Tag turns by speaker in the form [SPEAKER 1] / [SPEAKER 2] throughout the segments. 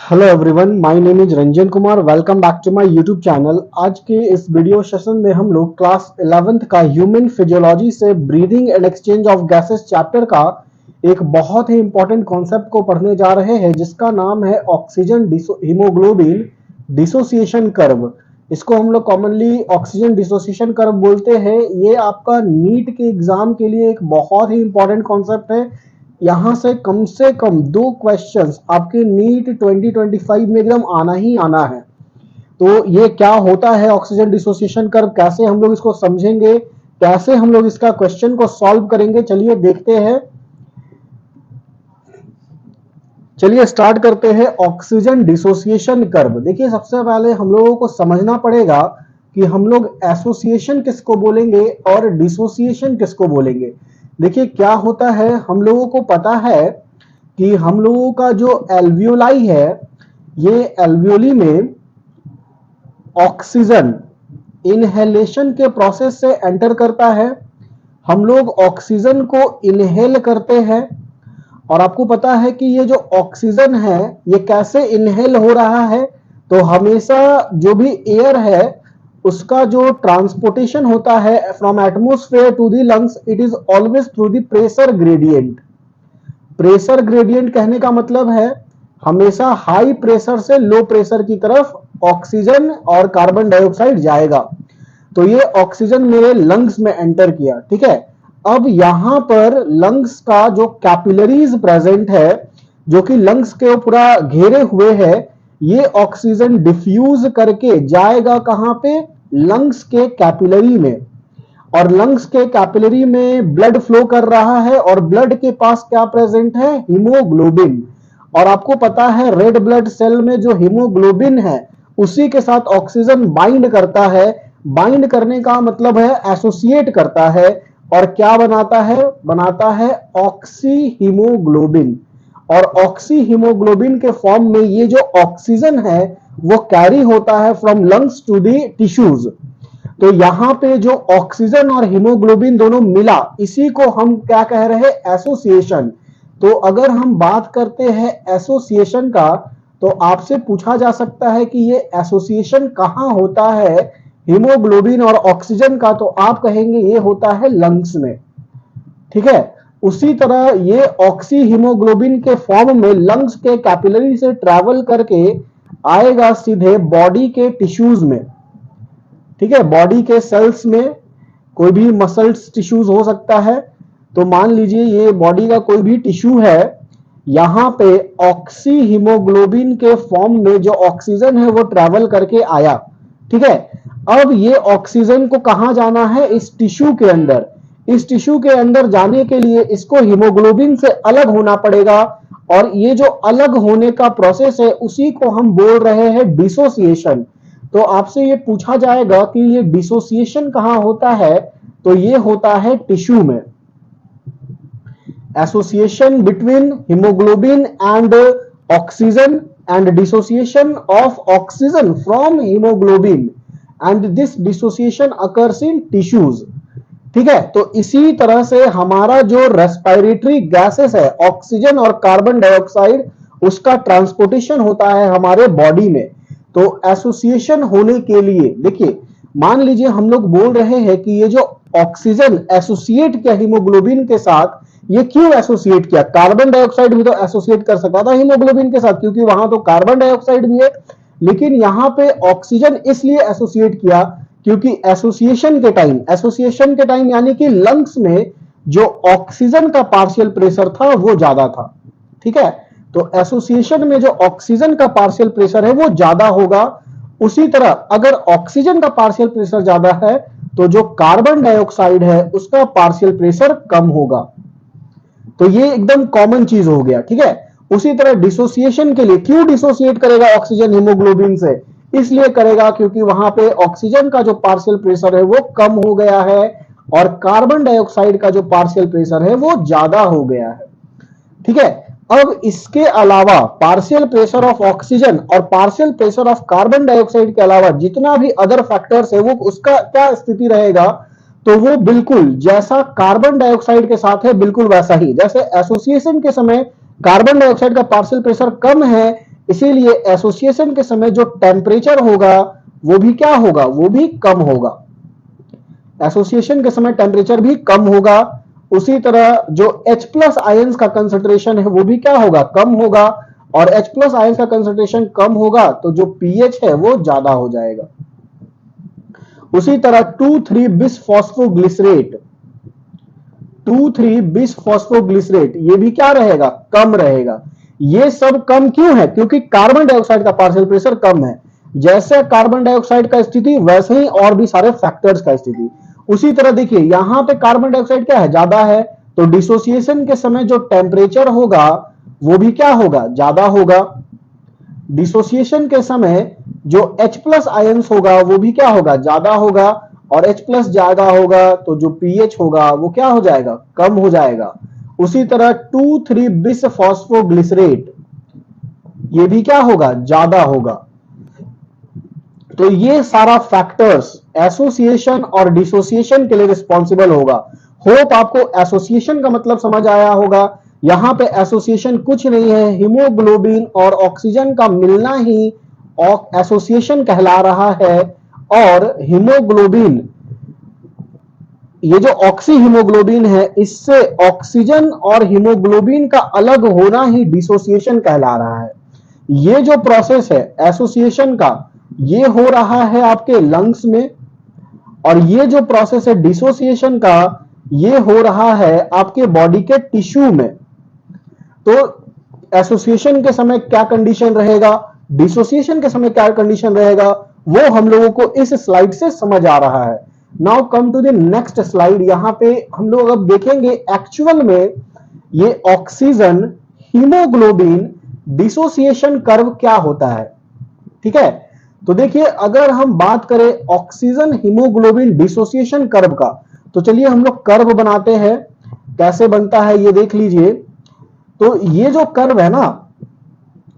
[SPEAKER 1] Hello everyone, my name is Ranjan Kumar. Welcome back to my YouTube channel. आज के इस video session में हम लोग क्लास 11th का ह्यूमन फिजियोलॉजी से breathing and exchange of gases chapter का एक बहुत ही इंपॉर्टेंट कॉन्सेप्ट को पढ़ने जा रहे हैं, जिसका नाम है ऑक्सीजन हीमोग्लोबिन डिसोसिएशन कर्व। इसको हम लोग कॉमनली ऑक्सीजन डिसोसिएशन कर्व बोलते हैं। ये आपका नीट के एग्जाम के लिए एक बहुत ही इंपॉर्टेंट कॉन्सेप्ट है। यहां से कम 2 क्वेश्चंस आपके नीट 2025 में एकदम आना ही आना है। तो ये क्या होता है ऑक्सीजन डिसोसिएशन कर्व, कैसे हम लोग इसको समझेंगे, कैसे हम लोग इसका क्वेश्चन को सॉल्व करेंगे, चलिए देखते हैं। चलिए स्टार्ट करते हैं ऑक्सीजन डिसोसिएशन कर्व। देखिए, सबसे पहले हम लोगों को समझना पड़ेगा कि हम लोग एसोसिएशन किसको बोलेंगे और डिसोसिएशन किसको बोलेंगे। देखिए क्या होता है, हम लोगों को पता है कि हम लोगों का जो एल्वियोलाई है, ये एल्वियोली में ऑक्सीजन इनहेलेशन के प्रोसेस से एंटर करता है। हम लोग ऑक्सीजन को इनहेल करते हैं और आपको पता है कि ये जो ऑक्सीजन है ये कैसे इनहेल हो रहा है। तो हमेशा जो भी एयर है उसका जो ट्रांसपोर्टेशन होता है from atmosphere to the lungs, it is always through the pressure gradient. Pressure gradient कहने का मतलब है हमेशा हाई प्रेशर से लो प्रेशर की तरफ ऑक्सीजन और कार्बन डाइऑक्साइड जाएगा। तो ये ऑक्सीजन मेरे लंग्स में एंटर किया, ठीक है। अब यहां पर लंग्स का जो कैपिलरीज प्रेजेंट है, जो कि लंग्स के पूरा घेरे हुए है, ये ऑक्सीजन डिफ्यूज करके जाएगा कहां पे, लंग्स के कैपिलरी में। और लंग्स के कैपिलरी में ब्लड फ्लो कर रहा है और ब्लड के पास क्या प्रेजेंट है, हीमोग्लोबिन। और आपको पता है रेड ब्लड सेल में जो हीमोग्लोबिन है उसी के साथ ऑक्सीजन बाइंड करता है। बाइंड करने का मतलब है एसोसिएट करता है। और क्या बनाता है ऑक्सी हीमोग्लोबिन। और ऑक्सी हीमोग्लोबिन के फॉर्म में ये जो ऑक्सीजन है वो कैरी होता है from lungs to the tissues. तो यहां पे जो ऑक्सीजन और हीमोग्लोबिन दोनों मिला, इसी को हम क्या कह रहे हैं, एसोसिएशन। तो अगर हम बात करते हैं एसोसिएशन का, तो आपसे पूछा जा सकता है कि ये एसोसिएशन कहां होता है हीमोग्लोबिन और ऑक्सीजन का, तो आप कहेंगे ये होता है लंग्स में, ठीक है। उसी तरह ये ऑक्सी हीमोग्लोबिन के फॉर्म में लंग्स के कैपिलरी से ट्रैवल करके आएगा सीधे बॉडी के टिश्यूज में, ठीक है। बॉडी के सेल्स में कोई भी मसल्स टिश्यूज हो सकता है। तो मान लीजिए ये बॉडी का कोई भी टिश्यू है, यहां पे ऑक्सी हीमोग्लोबिन के फॉर्म में जो ऑक्सीजन है वो ट्रैवल करके आया, ठीक है। अब ये ऑक्सीजन को कहां जाना है, इस टिश्यू के अंदर। इस टिश्यू के अंदर जाने के लिए इसको हीमोग्लोबिन से अलग होना पड़ेगा। और ये जो अलग होने का प्रोसेस है उसी को हम बोल रहे हैं डिसोसिएशन। तो आपसे ये पूछा जाएगा कि ये डिसोसिएशन कहां होता है, तो ये होता है टिश्यू में। Association between haemoglobin and oxygen and dissociation of oxygen from haemoglobin and this dissociation occurs in tissues, ठीक है। तो इसी तरह से हमारा जो रेस्पिरेटरी गैसेस है ऑक्सीजन और कार्बन डाइऑक्साइड, उसका ट्रांसपोर्टेशन होता है हमारे बॉडी में। तो एसोसिएशन होने के लिए देखिए, मान लीजिए हम लोग बोल रहे हैं कि ये जो ऑक्सीजन एसोसिएट किया हीमोग्लोबिन के साथ, ये क्यों एसोसिएट किया, कार्बन डाइऑक्साइड भी तो एसोसिएट कर सकता था हीमोग्लोबिन के साथ, क्योंकि वहां तो कार्बन डाइऑक्साइड भी है। लेकिन यहां पे ऑक्सीजन इसलिए एसोसिएट किया क्योंकि एसोसिएशन के टाइम यानी कि लंग्स में जो ऑक्सीजन का पार्शियल प्रेशर था वो ज्यादा था, ठीक है। तो एसोसिएशन में जो ऑक्सीजन का पार्शियल प्रेशर है वो ज्यादा होगा। उसी तरह अगर ऑक्सीजन का पार्शियल प्रेशर ज्यादा है तो जो कार्बन डाइऑक्साइड है उसका पार्शियल प्रेशर कम होगा। तो ये एकदम कॉमन चीज हो गया, ठीक है। उसी तरह डिसोसिएशन के लिए क्यों डिसोसिएट करेगा ऑक्सीजन हीमोग्लोबिन से, इसलिए करेगा क्योंकि वहां पे ऑक्सीजन का जो पार्शियल प्रेशर है वो कम हो गया है और कार्बन डाइऑक्साइड का जो पार्शियल प्रेशर है वो ज्यादा हो गया है, ठीक है। अब इसके अलावा पार्शियल प्रेशर ऑफ ऑक्सीजन और partial pressure of carbon dioxide के अलावा जितना भी अदर फैक्टर्स है वो उसका क्या स्थिति रहेगा, तो वो बिल्कुल जैसा कार्बन डाइऑक्साइड के साथ है बिल्कुल वैसा ही। जैसे एसोसिएशन के समय कार्बन डाइऑक्साइड का पार्शियल प्रेशर कम है, इसीलिए एसोसिएशन के समय जो टेम्परेचर होगा वो भी क्या होगा, वो भी कम होगा। एसोसिएशन के समय टेम्परेचर भी कम होगा। उसी तरह जो H प्लस आयंस का कंसंट्रेशन है वो भी क्या होगा, कम होगा। और H प्लस आयंस का कंसंट्रेशन कम होगा तो जो pH है वो ज्यादा हो जाएगा। उसी तरह 2,3 बिसफॉस्फोग्लिसरेट, 2,3 बिसफॉस्फोग्लिसरेट ये भी क्या रहेगा, कम रहेगा। ये सब कम क्यों है, क्योंकि कार्बन डाइऑक्साइड का पार्शियल प्रेशर कम है। जैसे कार्बन डाइऑक्साइड का स्थिति वैसे ही और भी सारे फैक्टर्स का स्थिति। उसी तरह देखिए यहां पे कार्बन डाइऑक्साइड क्या है, ज्यादा है, तो डिसोसिएशन के समय जो टेम्परेचर होगा वो भी क्या होगा, ज्यादा होगा। डिसोसिएशन के समय जो H प्लस आयंस होगा वो भी क्या होगा, ज्यादा होगा। और H प्लस ज्यादा होगा तो जो pH होगा वो क्या हो जाएगा, कम हो जाएगा। उसी तरह 2,3 बिसफॉस्फोग्लिसरेट ये भी क्या होगा, ज्यादा होगा। तो ये सारा फैक्टर्स एसोसिएशन और डिसोसिएशन के लिए रिस्पॉन्सिबल होगा। होप आपको एसोसिएशन का मतलब समझ आया होगा। यहां पे एसोसिएशन कुछ नहीं है, हीमोग्लोबिन और ऑक्सीजन का मिलना ही एसोसिएशन कहला रहा है। और हीमोग्लोबिन, ये जो ऑक्सी हीमोग्लोबिन है, इससे ऑक्सीजन और हीमोग्लोबिन का अलग होना ही डिसोसिएशन कहला रहा है। ये जो प्रोसेस है एसोसिएशन का, ये हो रहा है आपके लंग्स में। और ये जो प्रोसेस है डिसोसिएशन का, ये हो रहा है आपके बॉडी के टिश्यू में। तो एसोसिएशन के समय क्या कंडीशन रहेगा, डिसोसिएशन के समय क्या कंडीशन रहेगा, वो हम लोगों को इस स्लाइड से समझ आ रहा है। Now come to the next slide. यहां पे हम लोग अब देखेंगे एक्चुअल में ये ऑक्सीजन हीमोग्लोबिन डिसोसिएशन कर्व क्या होता है। ठीक है, तो देखिए अगर हम बात करें ऑक्सीजन हीमोग्लोबिन डिसोसिएशन कर्व का, तो चलिए हम लोग कर्व बनाते हैं। कैसे बनता है ये देख लीजिए। तो ये जो कर्व है ना,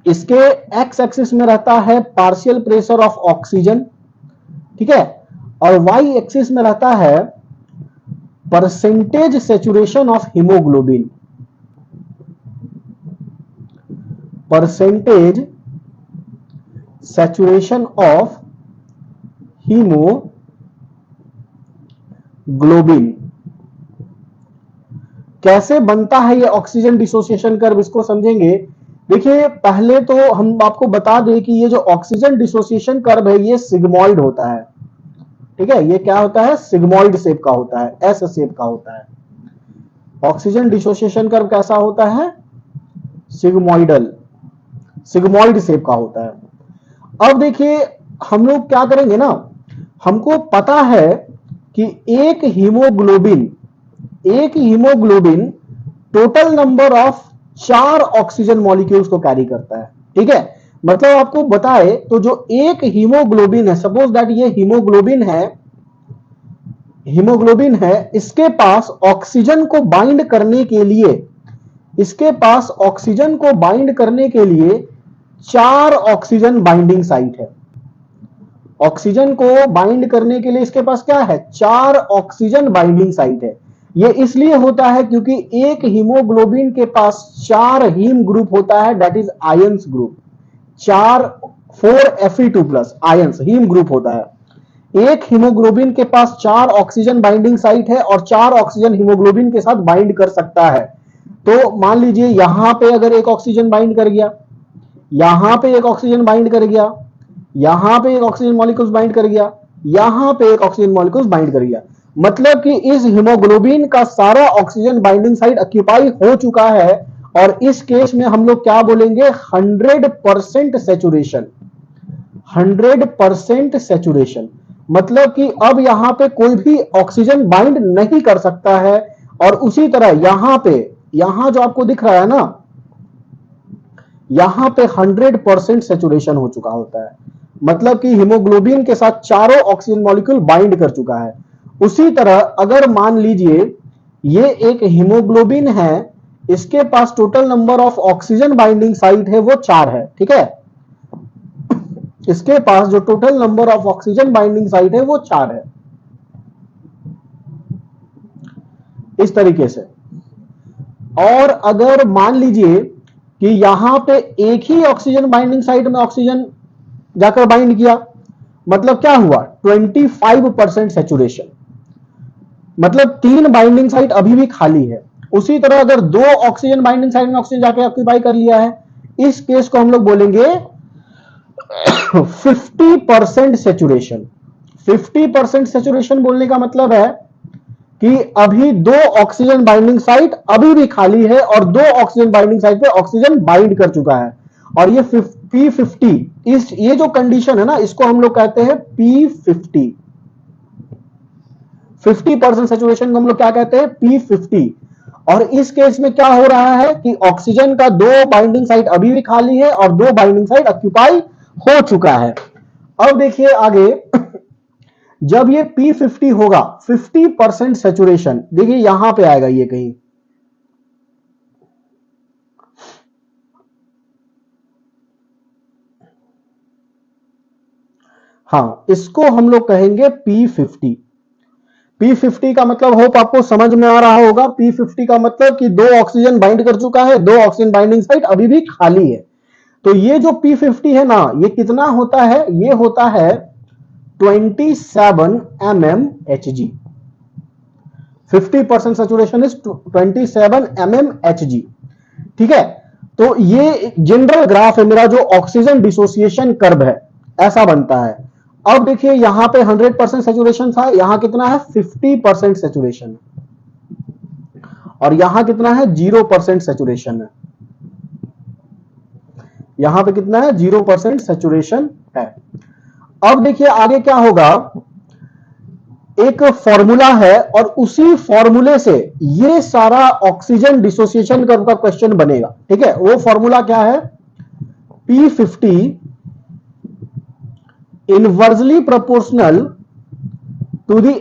[SPEAKER 1] इसके एक्स एक्सिस में रहता है पार्शियल प्रेशर ऑफ ऑक्सीजन, ठीक है, और वाई एक्सिस में रहता है percentage saturation of haemoglobin, percentage saturation of haemoglobin. कैसे बनता है ये ऑक्सीजन डिसोसिएशन कर्व, इसको समझेंगे। देखिए पहले तो हम आपको बता दें कि ये जो ऑक्सीजन डिसोसिएशन कर्व है ये सिग्मॉइड होता है। ठीक है, ये क्या होता है, सिग्मॉइड शेप का होता है, एस शेप का होता है। ऑक्सीजन डिसोसिएशन कर्व कैसा होता है, सिग्मॉइडल, सिग्मॉइड शेप का होता है। अब देखिए हम लोग क्या करेंगे ना, हमको पता है कि एक haemoglobin total number of 4 oxygen molecules को कैरी करता है। ठीक है, मतलब आपको बताए तो जो एक हीमोग्लोबिन है, सपोज दैट ये हीमोग्लोबिन है, इसके पास ऑक्सीजन को बाइंड करने के लिए, इसके पास ऑक्सीजन को बाइंड करने के लिए 4 ऑक्सीजन बाइंडिंग साइट है। ऑक्सीजन को बाइंड करने के लिए इसके पास क्या है, 4 ऑक्सीजन बाइंडिंग साइट है। ये इसलिए होता है क्योंकि एक हीमोग्लोबिन के पास 4 हीम ग्रुप होता है, that is ions group. 4 Fe2+ ions haem group होता है। एक हीमोग्लोबिन के पास 4 ऑक्सीजन बाइंडिंग साइट है और 4 ऑक्सीजन हीमोग्लोबिन के साथ बाइंड कर सकता है। तो मान लीजिए यहां पे अगर एक ऑक्सीजन बाइंड कर गया, यहां पे एक ऑक्सीजन बाइंड कर गया, यहां पे एक ऑक्सीजन मॉलिक्यूल्स बाइंड कर गया, यहां पे एक ऑक्सीजन मॉलिक्यूल्स बाइंड कर गया, मतलब कि इस हीमोग्लोबिन का सारा ऑक्सीजन बाइंडिंग साइट ऑक्यूपाई हो चुका है। और इस केस में हम लोग क्या बोलेंगे, 100% सैचुरेशन, 100% सैचुरेशन, मतलब कि अब यहां पे कोई भी ऑक्सीजन बाइंड नहीं कर सकता है। और उसी तरह यहां जो आपको दिख रहा है ना, यहां पे 100% सैचुरेशन हो चुका होता है, मतलब कि हीमोग्लोबिन के साथ चारों ऑक्सीजन मॉलिक्यूल बाइंड कर चुका है। उसी तरह अगर मान लीजिए ये एक हीमोग्लोबिन है, इसके पास total number of oxygen binding site है वो 4 है। ठीक है, इसके पास जो total number of oxygen binding site है वो 4 है, इस तरीके से। और अगर मान लीजिए कि यहां पे एक ही ऑक्सीजन बाइंडिंग साइट में ऑक्सीजन जाकर बाइंड किया, मतलब क्या हुआ 25% सैचुरेशन, मतलब 3 बाइंडिंग साइट अभी भी खाली है। उसी तरह अगर 2 ऑक्सीजन बाइंडिंग साइट में ऑक्सीजन जाके ऑक्यूपाई कर लिया है, इस केस को हम लोग बोलेंगे 50% सैचुरेशन। 50% सैचुरेशन बोलने का मतलब है कि अभी 2 ऑक्सीजन बाइंडिंग साइट अभी भी खाली है और 2 ऑक्सीजन बाइंडिंग साइट पे ऑक्सीजन बाइंड कर चुका है, और ये P50, ये जो कंडीशन है ना, इसको हम लोग कहते हैं P50। 50% सैचुरेशन को हम लोग क्या कहते हैं, P50। और इस केस में क्या हो रहा है कि ऑक्सीजन का 2 बाइंडिंग साइट अभी भी खाली है और 2 बाइंडिंग साइट ऑक्यूपाई हो चुका है। अब देखिए आगे, जब ये P50 होगा 50% सैचुरेशन, देखिए यहां पे आएगा ये कहीं, हाँ इसको हम लोग कहेंगे P50। P50 का मतलब होप आपको समझ में आ रहा होगा। P50 का मतलब कि 2 ऑक्सीजन बाइंड कर चुका है, 2 ऑक्सीजन बाइंडिंग साइट अभी भी खाली है। तो ये जो P50 है ना, ये कितना होता है, ये होता है 27 mmHg। 50% सैचुरेशन इज 27 mmHg, ठीक है। तो ये जनरल ग्राफ है मेरा, जो ऑक्सीजन डिसोसिएशन कर्व है, ऐसा बनता है। अब देखिए यहां पे 100% सैचुरेशन था, यहां कितना है 50% सैचुरेशन, और यहां कितना है 0% सैचुरेशन है। यहां पे कितना है 0% सैचुरेशन है। अब देखिए आगे क्या होगा, एक फॉर्मूला है और उसी फॉर्मूले से ये सारा ऑक्सीजन डिसोसिएशन कर्व का क्वेश्चन बनेगा, ठीक है। वो फॉर्मूला क्या है, P50 inversely proportional to the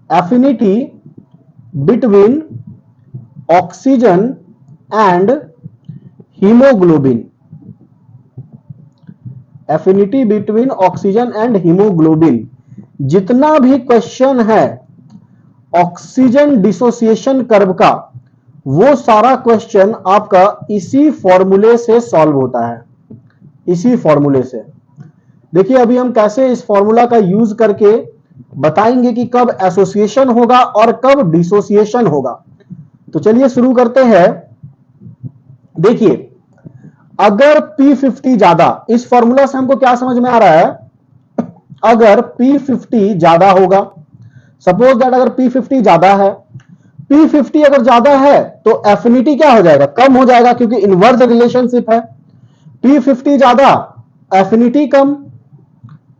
[SPEAKER 1] affinity between oxygen and hemoglobin। Affinity between oxygen and haemoglobin. जितना भी क्वेश्चन है ऑक्सीजन डिसोसिएशन कर्व का, वो सारा क्वेश्चन आपका इसी फॉर्मूले से सॉल्व होता है, इसी फॉर्मूले से। देखिए अभी हम कैसे इस फॉर्मूला का यूज करके बताएंगे कि कब एसोसिएशन होगा और कब डिसोसिएशन होगा। तो चलिए शुरू करते हैं। देखिए अगर P50 ज्यादा, इस फॉर्मूला से हमको क्या समझ में आ रहा है, अगर P50 ज्यादा होगा, सपोज दैट अगर P50 ज्यादा है, P50 अगर ज्यादा है तो एफिनिटी क्या हो जाएगा, कम हो जाएगा, क्योंकि इनवर्स रिलेशनशिप है। P50 ज्यादा एफिनिटी कम,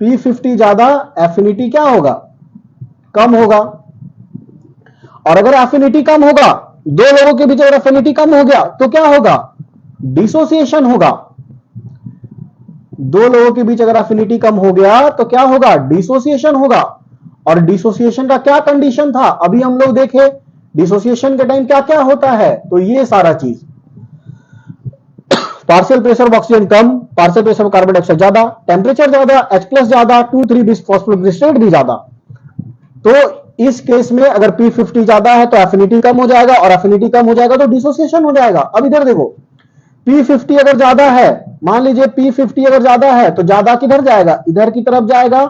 [SPEAKER 1] P50 ज्यादा एफिनिटी क्या होगा, कम होगा। और अगर एफिनिटी कम होगा, दो लोगों के बीच अगर एफिनिटी कम हो गया तो क्या होगा, डिसोसिएशन होगा। दो लोगों के बीच अगर एफिनिटी कम हो गया तो क्या होगा, डिसोसिएशन होगा। और डिसोसिएशन का क्या कंडीशन था, अभी हम लोग देखे डिसोसिएशन के टाइम क्या क्या होता है। तो ये सारा चीज, partial pressure of oxygen come, partial pressure of carbon dioxide ज्यादा, टेम्परेचर ज्यादा, H+ ज्यादा, 2,3 फॉस्फोरिक ग्लिसरेट भी ज्यादा। तो इस केस में अगर P50 ज्यादा है तो एफिनिटी कम हो जाएगा, और एफिनिटी कम हो जाएगा तो डिसोसिएशन हो जाएगा। अब इधर देखो, P50 अगर ज्यादा है, मान लीजिए P50 अगर ज्यादा है तो ज्यादा किधर जाएगा, इधर की तरफ जाएगा।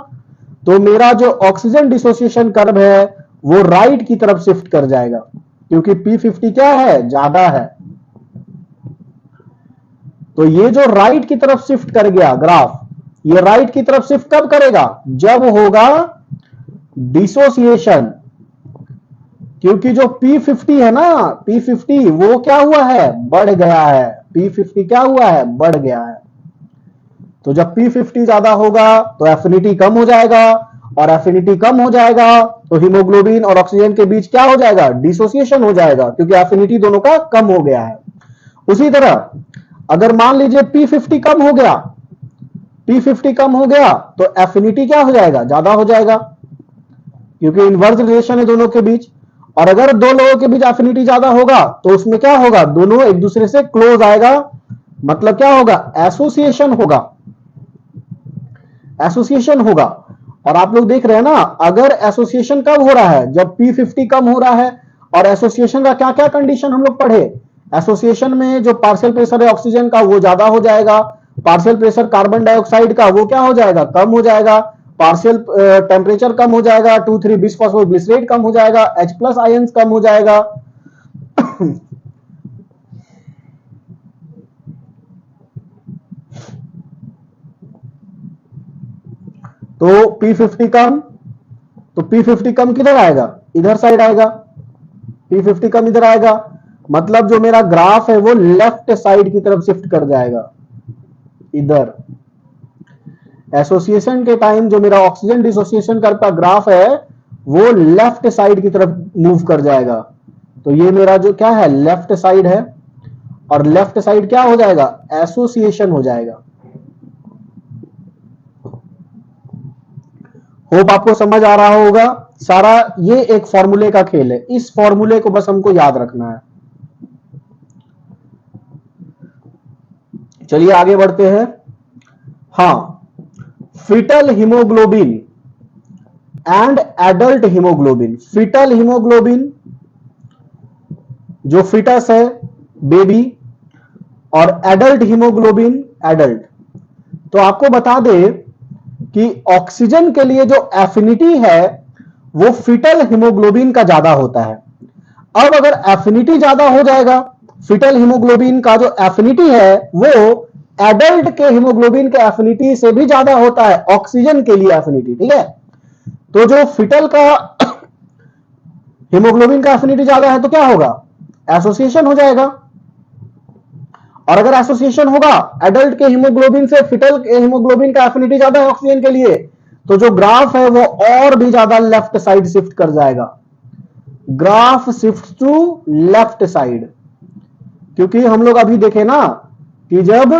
[SPEAKER 1] तो मेरा जो ऑक्सीजन डिसोसिएशन कर्व है वो राइट की तरफ शिफ्ट कर जाएगा, क्योंकि P50 क्या है, ज्यादा है। तो ये जो राइट की तरफ शिफ्ट कर गया ग्राफ, ये राइट की तरफ शिफ्ट कब करेगा, जब होगा डिसोसिएशन। क्योंकि जो P50 है ना, P50 वो क्या हुआ है, बढ़ गया है। P50 क्या हुआ है, बढ़ गया है। तो जब P50 ज्यादा होगा तो एफिनिटी कम हो जाएगा, और एफिनिटी कम हो जाएगा तो हीमोग्लोबिन और ऑक्सीजन के बीच क्या हो जाएगा, डिसोसिएशन हो जाएगा, क्योंकि एफिनिटी दोनों का कम हो गया है। उसी तरह अगर मान लीजिए P50 कम हो गया, P50 कम हो गया तो एफिनिटी क्या हो जाएगा, ज्यादा हो जाएगा, क्योंकि इनवर्स रिलेशन है दोनों के बीच। और अगर दो लोगों के बीच एफिनिटी ज्यादा होगा तो उसमें क्या होगा, दोनों एक दूसरे से क्लोज आएगा, मतलब क्या होगा, एसोसिएशन होगा, एसोसिएशन होगा। और आप लोग देख रहे हैं ना, अगर एसोसिएशन कब हो रहा है, जब P50 कम हो रहा है, और एसोसिएशन का क्या क्या कंडीशन हम लोग पढ़े। एसोसिएशन में जो पार्शियल प्रेशर है ऑक्सीजन का वो ज्यादा हो जाएगा, पार्शियल प्रेशर कार्बन डाइऑक्साइड का वो क्या हो जाएगा, कम हो जाएगा, पार्शियल टेम्परेचर कम हो जाएगा, 2,3 बिसफॉस्फोग्लिसरेट कम हो जाएगा, H+ आयंस कम हो जाएगा। तो P50 कम, तो P50 कम किधर आएगा, इधर साइड आएगा, P50 कम इधर आएगा, मतलब जो मेरा ग्राफ है वो लेफ्ट साइड की तरफ शिफ्ट कर जाएगा इधर। एसोसिएशन के टाइम जो मेरा ऑक्सीजन डिसोसिएशन करता ग्राफ है वो लेफ्ट साइड की तरफ मूव कर जाएगा। तो ये मेरा जो क्या है लेफ्ट साइड है, और लेफ्ट साइड क्या हो जाएगा, एसोसिएशन हो जाएगा। होप आपको समझ आ रहा होगा सारा। ये एक फॉर्मूले का खेल है, इस फॉर्मूले को बस हमको याद रखना है। चलिए आगे बढ़ते हैं। हाँ, foetal haemoglobin and adult haemoglobin. Foetal haemoglobin जो फीटस है बेबी, और एडल्ट हीमोग्लोबिन एडल्ट। तो आपको बता दे कि ऑक्सीजन के लिए जो एफिनिटी है वो फीटल हीमोग्लोबिन का ज्यादा होता है। अब अगर एफिनिटी ज्यादा हो जाएगा, फीटल हीमोग्लोबिन का जो एफिनिटी है वो एडल्ट के हीमोग्लोबिन के एफिनिटी से भी ज्यादा होता है, ऑक्सीजन के लिए एफिनिटी, ठीक है। तो जो फीटल का हीमोग्लोबिन का एफिनिटी ज्यादा है तो क्या होगा, एसोसिएशन हो जाएगा। और अगर एसोसिएशन होगा एडल्ट के हीमोग्लोबिन से फीटल के हीमोग्लोबिन का एफिनिटी ज्यादा है ऑक्सीजन के लिए, तो जो ग्राफ है वो और भी ज्यादा लेफ्ट साइड शिफ्ट कर जाएगा। Graph shift to left side, क्योंकि हम लोग अभी देखे ना कि जब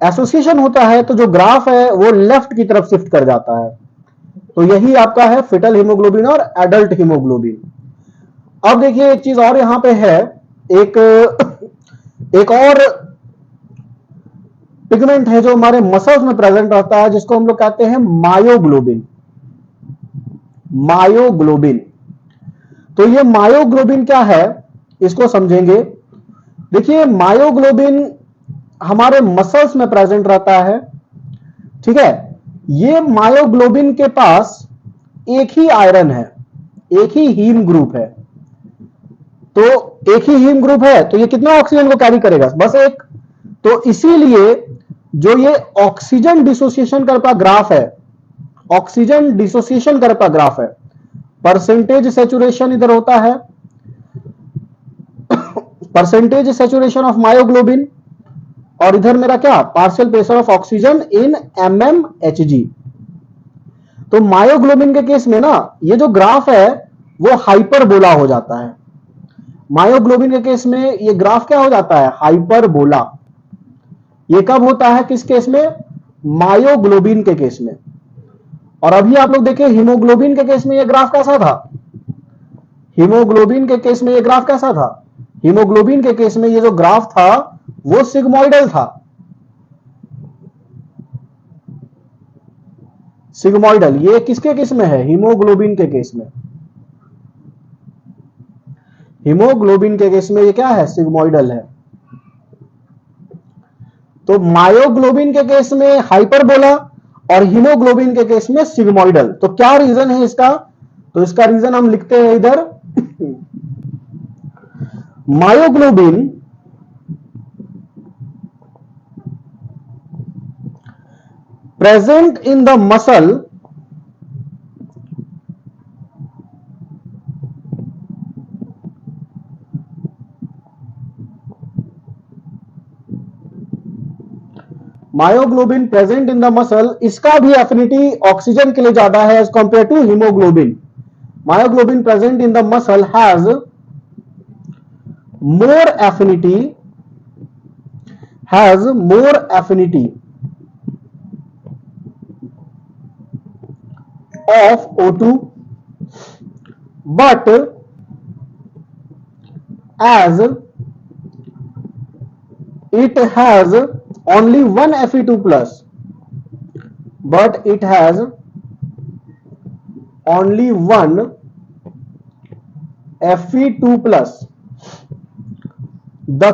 [SPEAKER 1] एसोसिएशन होता है तो जो ग्राफ है वो लेफ्ट की तरफ शिफ्ट कर जाता है। तो यही आपका है फीटल हीमोग्लोबिन और एडल्ट हीमोग्लोबिन। अब देखिए एक चीज और यहां पे है, एक और पिगमेंट है जो हमारे मसल्स में प्रेजेंट रहता है, जिसको हम लोग कहते हैं मायोग्लोबिन। मायोग्लोबिन, तो ये मायोग्लोबिन क्या है इसको समझेंगे। देखिए मायोग्लोबिन हमारे मसल्स में प्रेजेंट रहता है, ठीक है। ये मायोग्लोबिन के पास एक ही आयरन है, एक ही हीम ग्रुप है। तो एक ही हीम ग्रुप है तो ये कितना ऑक्सीजन को कैरी करेगा, बस एक। तो इसीलिए जो ये ऑक्सीजन डिसोसिएशन कर्व का ग्राफ है, ऑक्सीजन डिसोसिएशन कर्व का ग्राफ है, परसेंटेज सैचुरेशन इधर होता है, परसेंटेज सैचुरेशन ऑफ मायोग्लोबिन, और इधर मेरा क्या, partial pressure of oxygen in mmHg। तो मायोग्लोबिन के केस में ना ये जो ग्राफ है वो हाइपरबोला हो जाता है। मायोग्लोबिन के केस में ये ग्राफ क्या हो जाता है, हाइपरबोला। ये कब होता है, किस केस में, मायोग्लोबिन के केस में। और अभी आप लोग देखें हीमोग्लोबिन के केस में ये ग्राफ कैसा था, हीमोग्लोबिन के केस में ये ग्राफ कैसा था, हीमोग्लोबिन के केस में ये जो ग्राफ था वो सिग्मोइडल था, सिग्मोइडल। ये किसके केस में है, हीमोग्लोबिन के केस में। हीमोग्लोबिन के केस में ये क्या है, सिग्मोइडल है। तो मायोग्लोबिन के केस में हाइपरबोला और हीमोग्लोबिन के केस में सिग्मोइडल। तो क्या रीजन है इसका, तो इसका रीजन हम लिखते हैं इधर। Myoglobin present in the muscle myoglobin present in the muscle, इसका भी एफिनिटी ऑक्सीजन के लिए ज्यादा है as compare to haemoglobin. Myoglobin present in the muscle has more affinity, has more affinity of O2, but as it has only one Fe2 plus, but it has only one Fe2+, the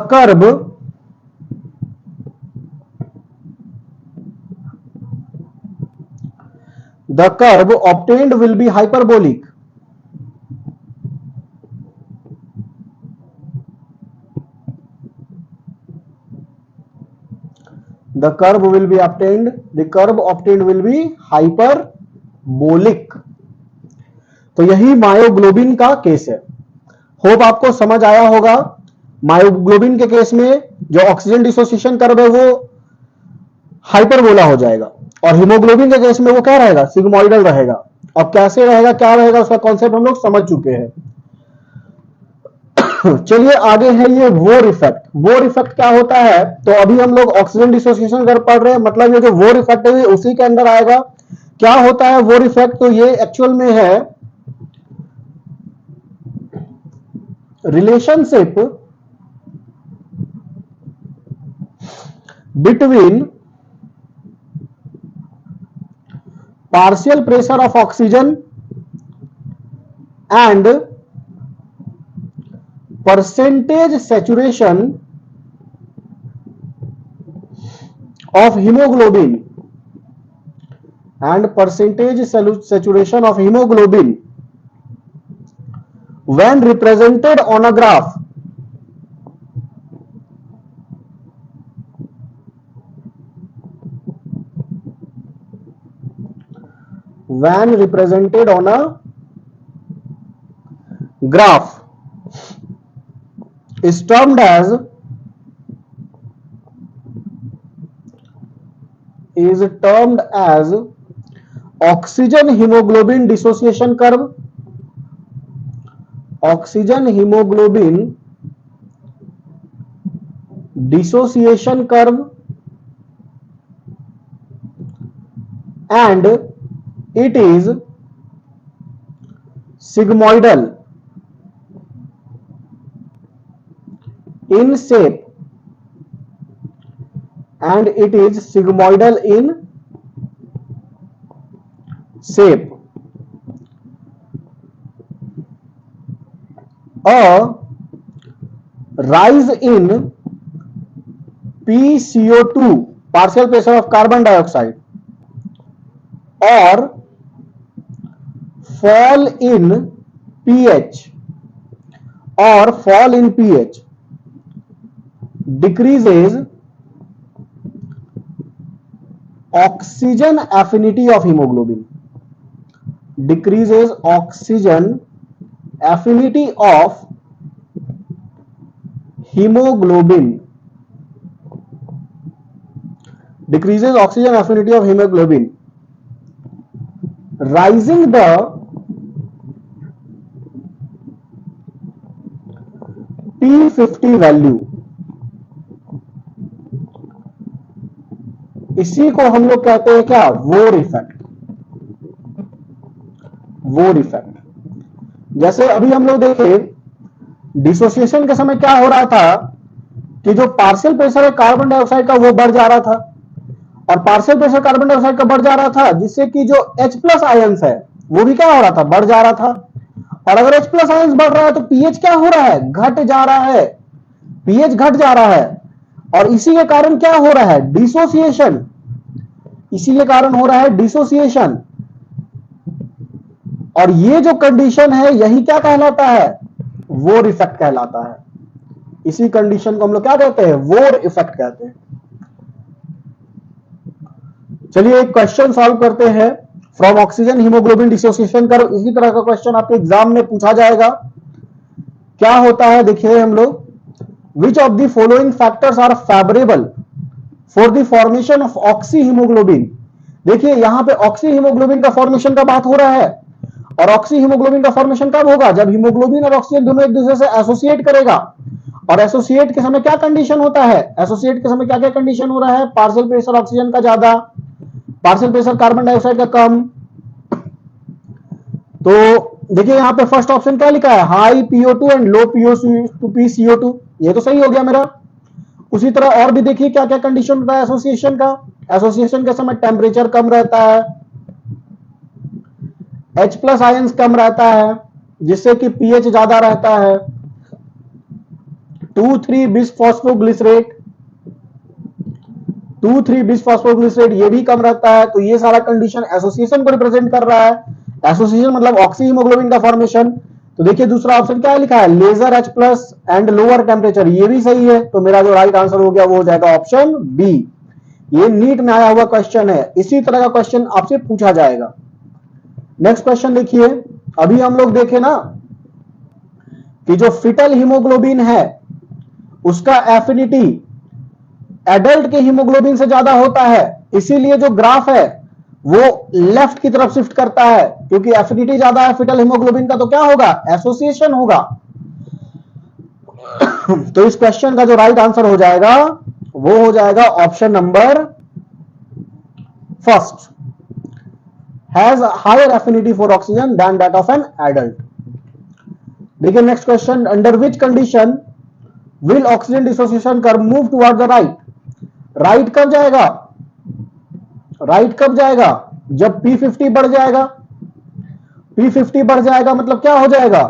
[SPEAKER 1] curve obtained will be hyperbolic. The curve obtained will be hyperbolic. तो यही myoglobin का case है. Hope आपको समझ आया होगा. Myoglobin के case में जो ऑक्सीजन डिसोसिएशन कर्व है वो हाइपरबोला हो जाएगा और हीमोग्लोबिन के केस में वो क्या रहेगा, सिग्मोइडल रहेगा. अब कैसे रहेगा, क्या रहेगा, उसका कॉन्सेप्ट हम लोग समझ चुके हैं. चलिए आगे है ये वोर इफेक्ट. वोर इफेक्ट क्या होता है, तो अभी हम लोग ऑक्सीजन डिसोसिएशन कर्व पढ़ रहे हैं, मतलब ये जो वोर इफेक्ट है उसी के अंदर आएगा. क्या होता है वोर इफेक्ट, तो ये एक्चुअल में है relationship between partial pressure of oxygen and percentage saturation of hemoglobin when represented on a graph. When represented on a graph is termed as oxygen hemoglobin dissociation curve. Oxygen hemoglobin dissociation curve, and it is sigmoidal in shape, and it is sigmoidal in shape. A rise in PCO2, partial pressure of carbon dioxide, or fall in pH decreases oxygen affinity of hemoglobin. Decreases oxygen affinity of hemoglobin. Decreases oxygen affinity of hemoglobin, rising the P50 value. इसी को हम लोग कहते हैं क्या, वोर effect. वोर effect. जैसे अभी हम लोग देखें डिसोसिएशन के समय क्या हो रहा था कि जो पार्शियल प्रेशर है कार्बन डाइऑक्साइड का वो बढ़ जा रहा था, और पार्शियल प्रेशर कार्बन डाइऑक्साइड का बढ़ जा रहा था, जिससे कि जो H+ आयंस है वो भी क्या हो रहा था, बढ़ जा रहा था. और अगर H+ आयंस बढ़ रहा है तो पीएच क्या हो रहा है, घट जा रहा है. पीएच घट जा रहा है और इसी के कारण क्या हो रहा है, डिसोसिएशन. इसी के कारण हो रहा है डिसोसिएशन. और ये जो कंडीशन है यही क्या कहलाता है, वोर इफेक्ट कहलाता है. इसी कंडीशन को हम लोग क्या कहते हैं, वोर इफेक्ट कहते हैं. चलिए एक क्वेश्चन सॉल्व करते हैं from oxygen haemoglobin dissociation curve. इसी तरह का क्वेश्चन आपके एग्जाम में पूछा जाएगा. क्या होता है देखिए हम लोग, which of the following factors are favourable for the formation of oxyhaemoglobin. देखिए यहां पे ऑक्सी हीमोग्लोबिन का फॉर्मेशन का बात हो रहा है, और ऑक्सी हीमोग्लोबिन का फॉर्मेशन कब होगा, जब हीमोग्लोबिन और ऑक्सीजन दोनों एक दूसरे से एसोसिएट करेगा. और एसोसिएट के समय क्या कंडीशन होता है, एसोसिएट के समय क्या क्या कंडीशन हो रहा है, पार्शियल प्रेशर ऑक्सीजन का ज्यादा, पार्शियल प्रेशर कार्बन डाइऑक्साइड का कम. तो देखिए यहां पे फर्स्ट ऑप्शन क्या लिखा है, high PO2 and low PCO2. ये तो सही हो गया मेरा. उसी तरह और भी देखिए क्या क्या कंडीशन होता है एसोसिएशन का. एसोसिएशन के समय टेम्परेचर कम रहता है, H+ आयंस कम रहता है, जिससे कि पीएच ज्यादा रहता है। 2,3 बिसफॉस्फोग्लिसरेट, 2,3 बिसफॉस्फोग्लिसरेट ये भी कम रहता है। तो ये सारा कंडीशन एसोसिएशन को रिप्रेजेंट कर रहा है। एसोसिएशन मतलब ऑक्सी हीमोग्लोबिन का फॉर्मेशन। तो देखिए दूसरा ऑप्शन क्या लिखा है, lesser H plus and lower temperature, ये भी सही है। तो मेरा जो राइट आंसर हो गया वो हो जाएगा ऑप्शन बी। ये नीट में आया हुआ क्वेश्चन है, इसी तरह का क्वेश्चन आपसे पूछा जाएगा। नेक्स्ट क्वेश्चन देखिए, अभी हम लोग देखे ना कि जो फिटल हीमोग्लोबिन है उसका एफिनिटी एडल्ट के हीमोग्लोबिन से ज्यादा होता है, इसीलिए जो ग्राफ है वो लेफ्ट की तरफ शिफ्ट करता है, क्योंकि एफिनिटी ज्यादा है फिटल हीमोग्लोबिन का, तो क्या होगा, एसोसिएशन होगा। तो इस क्वेश्चन का जो राइट आंसर हो जाएगा वो हो जाएगा option number first, has higher affinity for oxygen than that of an adult. देखिए next question, under which condition will oxygen dissociation curve move toward the right. Right कब जाएगा, राइट कब जाएगा, जब P50 बढ़ जाएगा। P50 बढ़ जाएगा मतलब क्या हो जाएगा,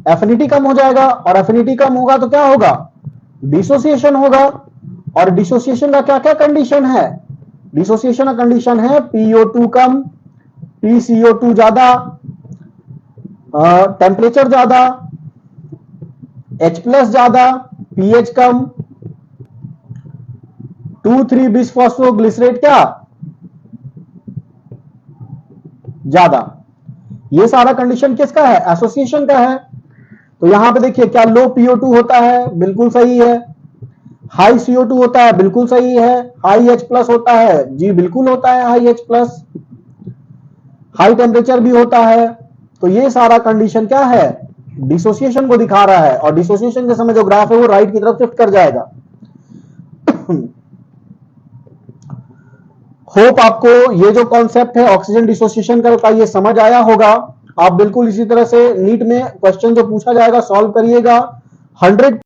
[SPEAKER 1] एफिनिटी कम हो जाएगा, और एफिनिटी कम होगा तो क्या होगा, डिसोसिएशन होगा। और डिसोसिएशन का क्या क्या कंडीशन है, डिसोसिएशन का कंडीशन है PO2 कम, PCO2 ज्यादा, टेम्परेचर ज्यादा, H प्लस ज्यादा, pH कम, 2,3 बिसफॉस्फोग्लिसरेट क्या ज्यादा। ये सारा कंडीशन किसका है, एसोसिएशन का है। तो यहां पे देखिए क्या लो PO2 होता है, बिल्कुल सही है। हाई CO2 होता है, बिल्कुल सही है। हाई H प्लस होता है, जी बिल्कुल होता है high H plus. High temperature भी होता है। तो ये सारा कंडीशन क्या है, डिसोसिएशन को दिखा रहा है, और डिसोसिएशन के समय जो ग्राफ है वो राइट की तरफ शिफ्ट कर जाएगा। होप आपको ये जो कॉन्सेप्ट है ऑक्सीजन डिसोसिएशन का ये समझ आया होगा। आप बिल्कुल इसी तरह से नीट में क्वेश्चन जो पूछा जाएगा सॉल्व करिएगा। 100